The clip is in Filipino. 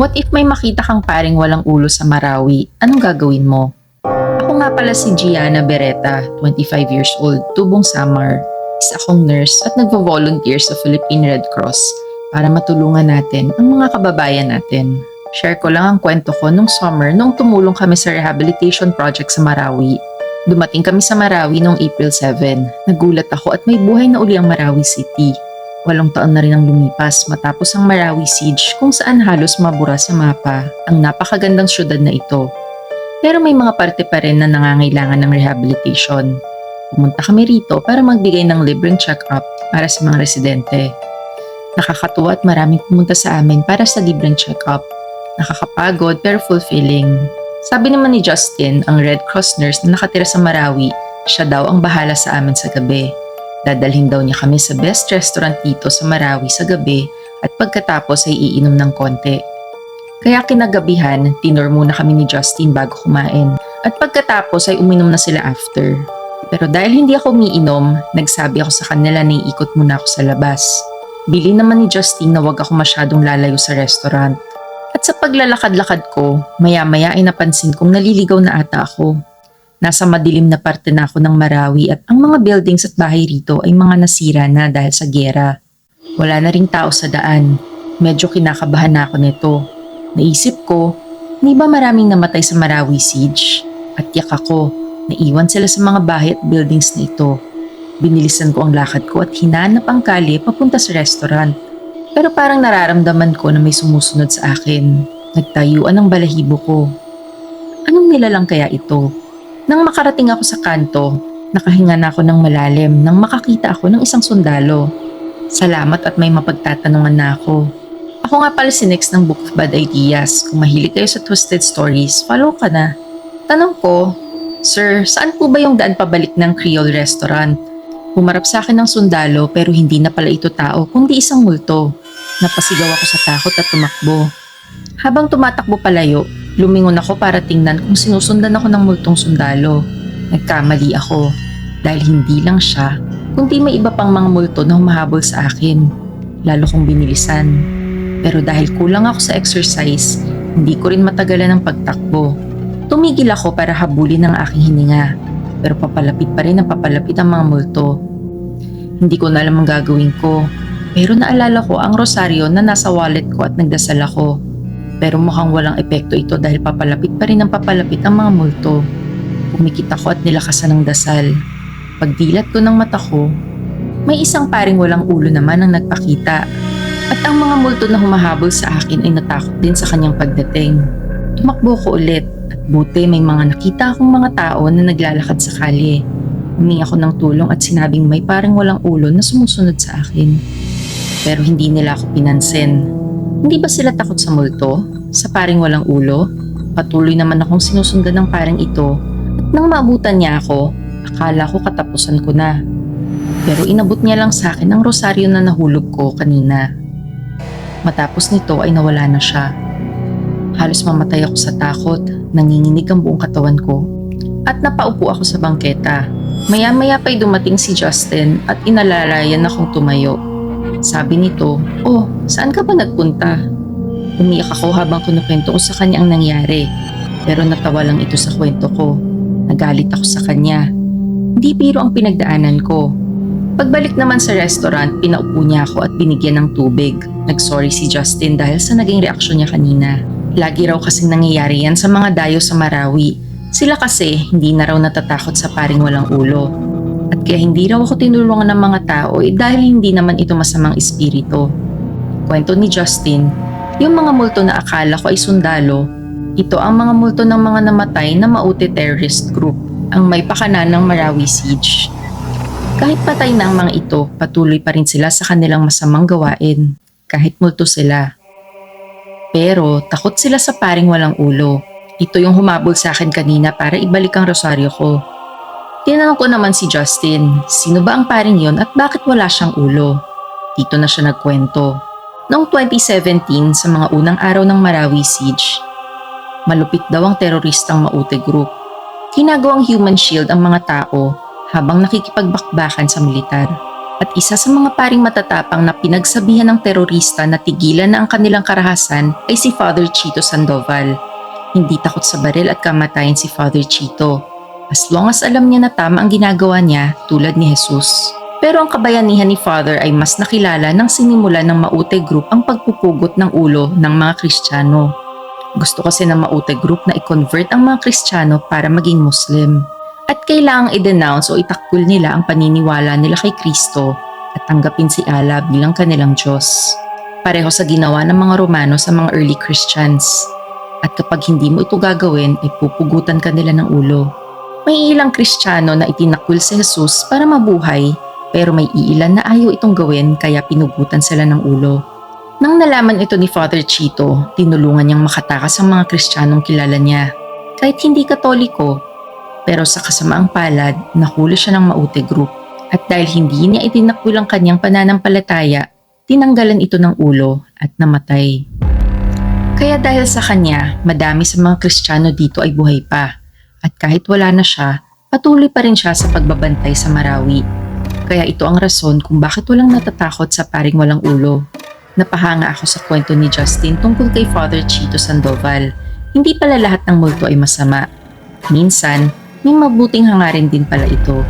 What if may makita kang paring walang ulo sa Marawi? Anong gagawin mo? Ako nga pala si Gianna Beretta, 25 years old, tubong Samar. Isa akong nurse at nagvo-volunteer sa Philippine Red Cross para matulungan natin ang mga kababayan natin. Share ko lang ang kwento ko nung summer nung tumulong kami sa rehabilitation project sa Marawi. Dumating kami sa Marawi noong April 7. Nagulat ako at may buhay na uli ang Marawi City. 8 taon na rin ang lumipas matapos ang Marawi Siege kung saan halos mabura sa mapa ang napakagandang syudad na ito. Pero may mga parte pa rin na nangangailangan ng rehabilitation. Pumunta kami rito para magbigay ng libreng check-up para sa mga residente. Nakakatuwa at maraming pumunta sa amin para sa libreng check-up. Nakakapagod pero fulfilling. Sabi naman ni Justin, ang Red Cross nurse na nakatira sa Marawi, siya daw ang bahala sa amin sa gabi. Dadalhin daw niya kami sa best restaurant dito sa Marawi sa gabi at pagkatapos ay iinom ng konti. Kaya kinagabihan, tinor muna kami ni Justin bago kumain at pagkatapos ay uminom na sila after. Pero dahil hindi ako umiinom, nagsabi ako sa kanila na iikot muna ako sa labas. Bili naman ni Justin na wag ako masyadong lalayo sa restaurant. At sa paglalakad-lakad ko, maya-maya ay napansin kong naliligaw na ata ako. Nasa madilim na parte na ako ng Marawi at ang mga buildings at bahay rito ay mga nasira na dahil sa giyera. Wala na ring tao sa daan. Medyo kinakabahan na ako nito. Naisip ko, hindi ba maraming namatay sa Marawi Siege? At yak ako, naiwan sila sa mga bahay at buildings na ito. Binilisan ko ang lakad ko at hinanap ang kalye papunta sa restaurant. Pero parang nararamdaman ko na may sumusunod sa akin. Nagtayuan ang balahibo ko. Anong nilalang kaya ito? Nang makarating ako sa kanto, nakahinga na ako ng malalim nang makakita ako ng isang sundalo. Salamat at may mapagtatanungan na ako. Ako nga pala si Nex ng Book of Bad Ideas. Kung mahilig kayo sa twisted stories, follow ka na. Tanong ko, Sir, saan po ba yung daan pabalik ng Creole Restaurant? Humarap sa akin ng sundalo pero hindi na pala ito tao kundi isang multo. Napasigaw ako sa takot at tumakbo. Habang tumatakbo palayo, lumingon ako para tingnan kung sinusundan ako ng multong sundalo. Nagkamali ako dahil hindi lang siya, kundi may iba pang mga multo na humahabol sa akin. Lalo kong binilisan. Pero dahil kulang ako sa exercise, hindi ko rin matagalan ng pagtakbo. Tumigil ako para habulin ang aking hininga. Pero papalapit pa rin ang papalapit ang mga multo. Hindi ko na alam ang gagawin ko. Pero naalala ko ang rosaryo na nasa wallet ko at nagdasal ako. Pero mukhang walang epekto ito dahil papalapit pa rin ang papalapit ang mga multo. Pumikit ako at nilakasan ng dasal. Pagdilat ko ng mata ko, may isang paring walang ulo naman ang nagpakita. At ang mga multo na humahabol sa akin ay natakot din sa kanyang pagdating. Tumakbo ko ulit. At buti may mga nakita akong mga tao na naglalakad sa kalye. Humingi ako ng tulong at sinabing may parang walang ulo na sumusunod sa akin. Pero hindi nila ako pinansin. Hindi ba sila takot sa multo? Sa paring walang ulo? Patuloy naman akong sinusundan ng paring ito at nang maabutan niya ako, akala ko katapusan ko na. Pero inabot niya lang sa akin ang rosaryo na nahulog ko kanina. Matapos nito ay nawala na siya. Halos mamatay ako sa takot, nanginginig ang buong katawan ko. At napaupo ako sa bangketa. Maya-maya pa'y dumating si Justin at inalalayan akong tumayo. Sabi nito, "Oh, saan ka ba nagpunta?" Umiyak ako habang kinukwento ko sa kanya ang nangyari. Pero natawa lang ito sa kwento ko. Nagalit ako sa kanya. Hindi biro ang pinagdaanan ko. Pagbalik naman sa restaurant, pinaupo niya ako at binigyan ng tubig. Nagsorry si Justin dahil sa naging reaksyon niya kanina. Lagi raw kasing nangyayari yan sa mga dayo sa Marawi. Sila kasi hindi na raw natatakot sa paring walang ulo. At kaya hindi raw ako tinulungan ng mga tao dahil hindi naman ito masamang espiritu. Kwento ni Justin, yung mga multo na akala ko ay sundalo, ito ang mga multo ng mga namatay na Maute terrorist group, ang may pakanan ng Marawi Siege. Kahit patay na ang mga ito, patuloy pa rin sila sa kanilang masamang gawain, kahit multo sila. Pero takot sila sa paring walang ulo. Ito yung humabol sa akin kanina para ibalik ang rosaryo ko. Tinanong ko naman si Justin, sino ba ang paring yon at bakit wala siyang ulo? Dito na siya nagkwento. Noong 2017 sa mga unang araw ng Marawi Siege, malupit daw ang teroristang Maute Group. Ginagawang human shield ang mga tao habang nakikipagbakbakan sa militar. At isa sa mga paring matatapang na pinagsabihan ng terorista na tigilan na ang kanilang karahasan ay si Father Chito Sandoval. Hindi takot sa baril at kamatayan si Father Chito. As long as alam niya na tama ang ginagawa niya tulad ni Jesus. Pero ang kabayanihan ni Father ay mas nakilala nang sinimula ng Maute Group ang pagpupugot ng ulo ng mga Kristiyano. Gusto kasi ng Maute Group na i-convert ang mga Kristiyano para maging Muslim. At kailangang i-denounce o itakbul nila ang paniniwala nila kay Kristo at tanggapin si Allah bilang kanilang Diyos. Pareho sa ginawa ng mga Romano sa mga early Christians. At kapag hindi mo ito gagawin, ay pupugutan ka nila ng ulo. May ilang Kristiyano na itinakbul si Jesus para mabuhay, pero may iilan na ayaw itong gawin kaya pinugutan sila ng ulo. Nang nalaman ito ni Father Chito, tinulungan niyang makatakas ang mga Kristiyanong kilala niya. Kahit hindi Katoliko, pero sa kasamaang palad, nahuli siya ng Maute Group. At dahil hindi niya itinakbul ang kanyang pananampalataya, tinanggalan ito ng ulo at namatay. Kaya dahil sa kanya, madami sa mga Kristiyano dito ay buhay pa. At kahit wala na siya, patuloy pa rin siya sa pagbabantay sa Marawi. Kaya ito ang rason kung bakit walang natatakot sa paring walang ulo. Napahanga ako sa kwento ni Justin tungkol kay Father Chito Sandoval. Hindi pala lahat ng multo ay masama. Minsan, may mabuting hangarin din pala ito.